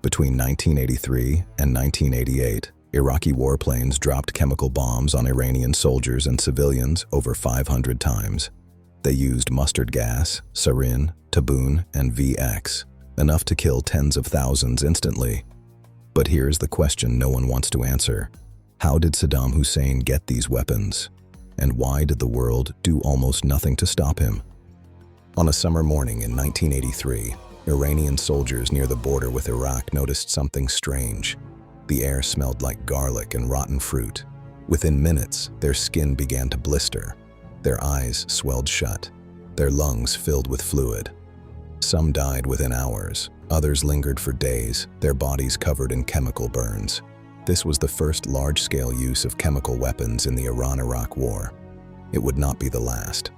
Between 1983 and 1988, Iraqi warplanes dropped chemical bombs on Iranian soldiers and civilians over 500 times. They used mustard gas, sarin, taboon, and VX, enough to kill tens of thousands instantly. But here's the question no one wants to answer. How did Saddam Hussein get these weapons? And why did the world do almost nothing to stop him? On a summer morning in 1983, Iranian soldiers near the border with Iraq noticed something strange. The air smelled like garlic and rotten fruit. Within minutes, their skin began to blister. Their eyes swelled shut. Their lungs filled with fluid. Some died within hours. Others lingered for days, their bodies covered in chemical burns. This was the first large-scale use of chemical weapons in the Iran-Iraq War. It would not be the last.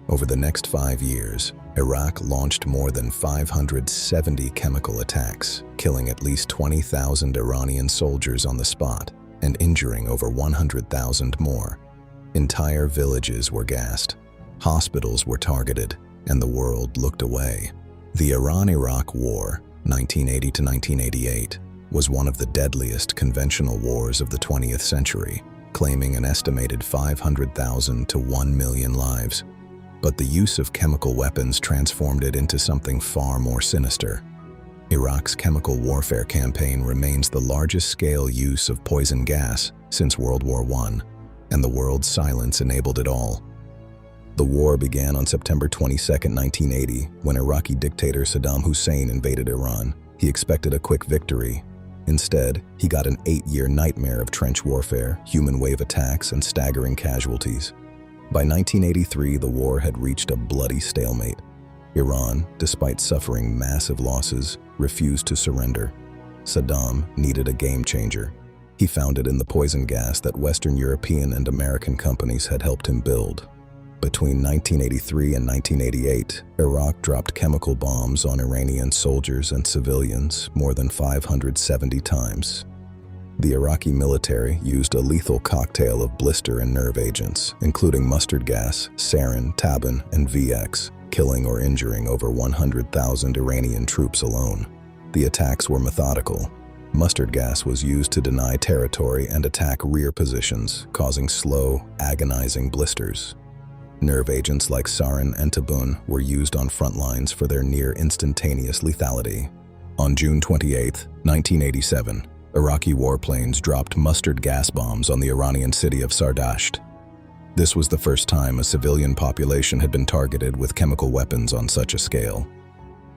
Over the next 5 years, Iraq launched more than 570 chemical attacks, killing at least 20,000 Iranian soldiers on the spot and injuring over 100,000 more. Entire villages were gassed, hospitals were targeted, and the world looked away. The Iran-Iraq War, 1980 to 1988, was one of the deadliest conventional wars of the 20th century, claiming an estimated 500,000 to 1 million lives. But the use of chemical weapons transformed it into something far more sinister. Iraq's chemical warfare campaign remains the largest-scale use of poison gas since World War I, and the world's silence enabled it all. The war began on September 22, 1980, when Iraqi dictator Saddam Hussein invaded Iran. He expected a quick victory. Instead, he got an 8-year nightmare of trench warfare, human wave attacks, and staggering casualties. By 1983, the war had reached a bloody stalemate. Iran, despite suffering massive losses, refused to surrender. Saddam needed a game-changer. He found it in the poison gas that Western European and American companies had helped him build. Between 1983 and 1988, Iraq dropped chemical bombs on Iranian soldiers and civilians more than 570 times. The Iraqi military used a lethal cocktail of blister and nerve agents, including mustard gas, sarin, taboon, and VX, killing or injuring over 100,000 Iranian troops alone. The attacks were methodical. Mustard gas was used to deny territory and attack rear positions, causing slow, agonizing blisters. Nerve agents like sarin and taboon were used on front lines for their near-instantaneous lethality. On June 28, 1987, Iraqi warplanes dropped mustard gas bombs on the Iranian city of Sardasht. This was the first time a civilian population had been targeted with chemical weapons on such a scale.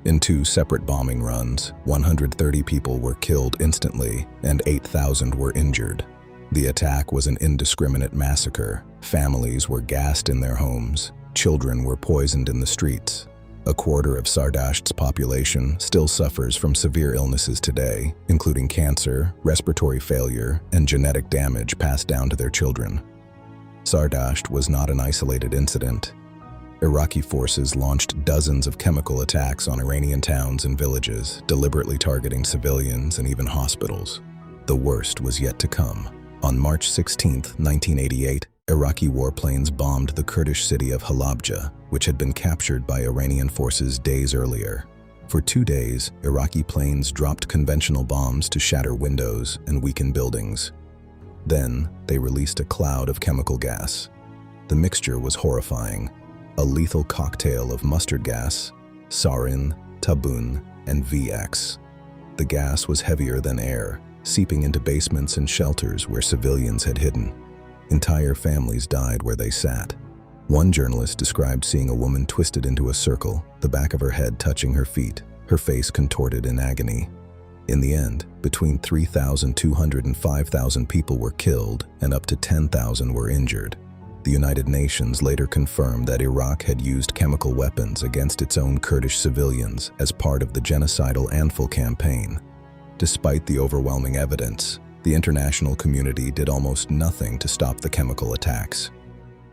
In 2 separate bombing runs, 130 people were killed instantly and 8,000 were injured. The attack was an indiscriminate massacre. Families were gassed in their homes. Children were poisoned in the streets. A quarter of Sardasht's population still suffers from severe illnesses today, including cancer, respiratory failure, and genetic damage passed down to their children. Sardasht was not an isolated incident. Iraqi forces launched dozens of chemical attacks on Iranian towns and villages, deliberately targeting civilians and even hospitals. The worst was yet to come. On March 16, 1988, Iraqi warplanes bombed the Kurdish city of Halabja, which had been captured by Iranian forces days earlier. For 2 days, Iraqi planes dropped conventional bombs to shatter windows and weaken buildings. Then, they released a cloud of chemical gas. The mixture was horrifying, a lethal cocktail of mustard gas, sarin, taboon, and VX. The gas was heavier than air, seeping into basements and shelters where civilians had hidden. Entire families died where they sat. One journalist described seeing a woman twisted into a circle, the back of her head touching her feet, her face contorted in agony. In the end, between 3,200 and 5,000 people were killed and up to 10,000 were injured. The United Nations later confirmed that Iraq had used chemical weapons against its own Kurdish civilians as part of the genocidal Anfal campaign. Despite the overwhelming evidence, the international community did almost nothing to stop the chemical attacks.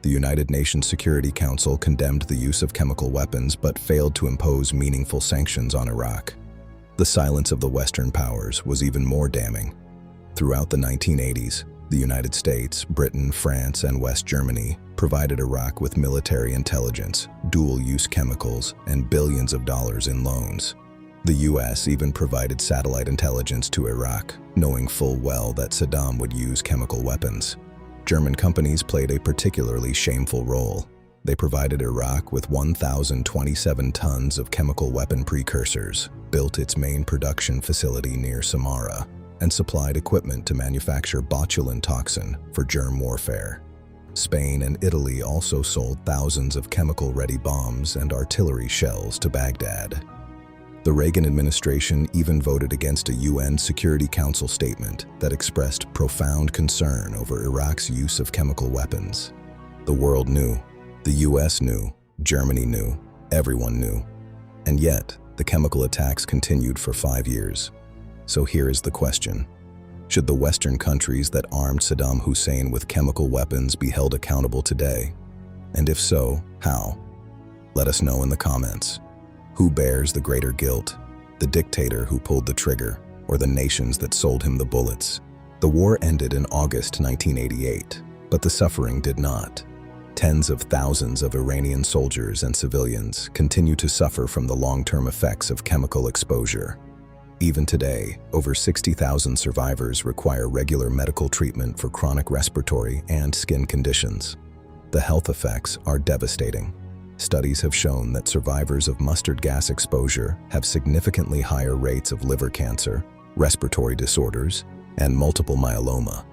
The United Nations Security Council condemned the use of chemical weapons but failed to impose meaningful sanctions on Iraq. The silence of the Western powers was even more damning. Throughout the 1980s, the United States, Britain, France, and West Germany provided Iraq with military intelligence, dual-use chemicals, and billions of dollars in loans. The US even provided satellite intelligence to Iraq, knowing full well that Saddam would use chemical weapons. German companies played a particularly shameful role. They provided Iraq with 1,027 tons of chemical weapon precursors, built its main production facility near Samarra, and supplied equipment to manufacture botulinum toxin for germ warfare. Spain and Italy also sold thousands of chemical-ready bombs and artillery shells to Baghdad. The Reagan administration even voted against a UN Security Council statement that expressed profound concern over Iraq's use of chemical weapons. The world knew, the US knew, Germany knew, everyone knew. And yet, the chemical attacks continued for 5 years. So here is the question. Should the Western countries that armed Saddam Hussein with chemical weapons be held accountable today? And if so, how? Let us know in the comments. Who bears the greater guilt? The dictator who pulled the trigger, or the nations that sold him the bullets? The war ended in August 1988, but the suffering did not. Tens of thousands of Iranian soldiers and civilians continue to suffer from the long-term effects of chemical exposure. Even today, over 60,000 survivors require regular medical treatment for chronic respiratory and skin conditions. The health effects are devastating. Studies have shown that survivors of mustard gas exposure have significantly higher rates of liver cancer, respiratory disorders, and multiple myeloma.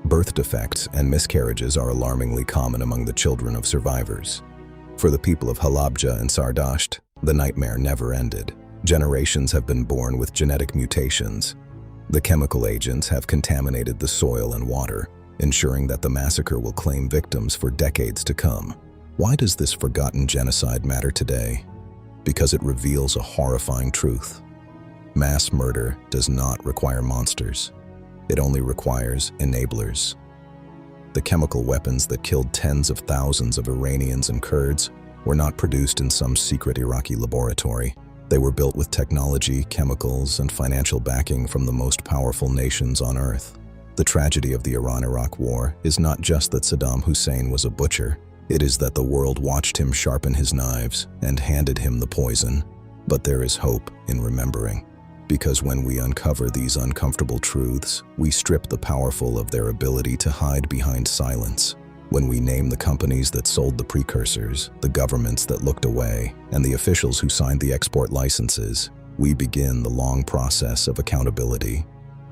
Birth defects and miscarriages are alarmingly common among the children of survivors. For the people of Halabja and Sardasht, the nightmare never ended. Generations have been born with genetic mutations. The chemical agents have contaminated the soil and water, ensuring that the massacre will claim victims for decades to come. Why does this forgotten genocide matter today? Because it reveals a horrifying truth. Mass murder does not require monsters. It only requires enablers. The chemical weapons that killed tens of thousands of Iranians and Kurds were not produced in some secret Iraqi laboratory. They were built with technology, chemicals, and financial backing from the most powerful nations on Earth. The tragedy of the Iran-Iraq War is not just that Saddam Hussein was a butcher. It is that the world watched him sharpen his knives and handed him the poison. But there is hope in remembering. Because when we uncover these uncomfortable truths, we strip the powerful of their ability to hide behind silence. When we name the companies that sold the precursors, the governments that looked away, and the officials who signed the export licenses, we begin the long process of accountability.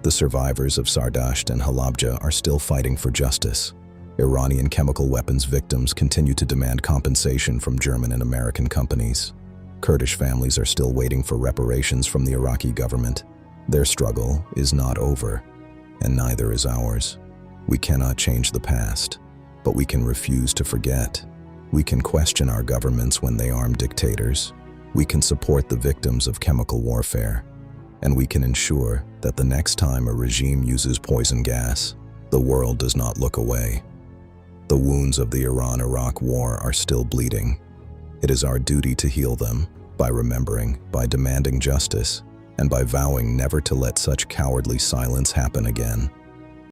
The survivors of Sardasht and Halabja are still fighting for justice. Iranian chemical weapons victims continue to demand compensation from German and American companies. Kurdish families are still waiting for reparations from the Iraqi government. Their struggle is not over, and neither is ours. We cannot change the past, but we can refuse to forget. We can question our governments when they arm dictators. We can support the victims of chemical warfare. And we can ensure that the next time a regime uses poison gas, the world does not look away. The wounds of the Iran-Iraq War are still bleeding. It is our duty to heal them by remembering, by demanding justice, and by vowing never to let such cowardly silence happen again.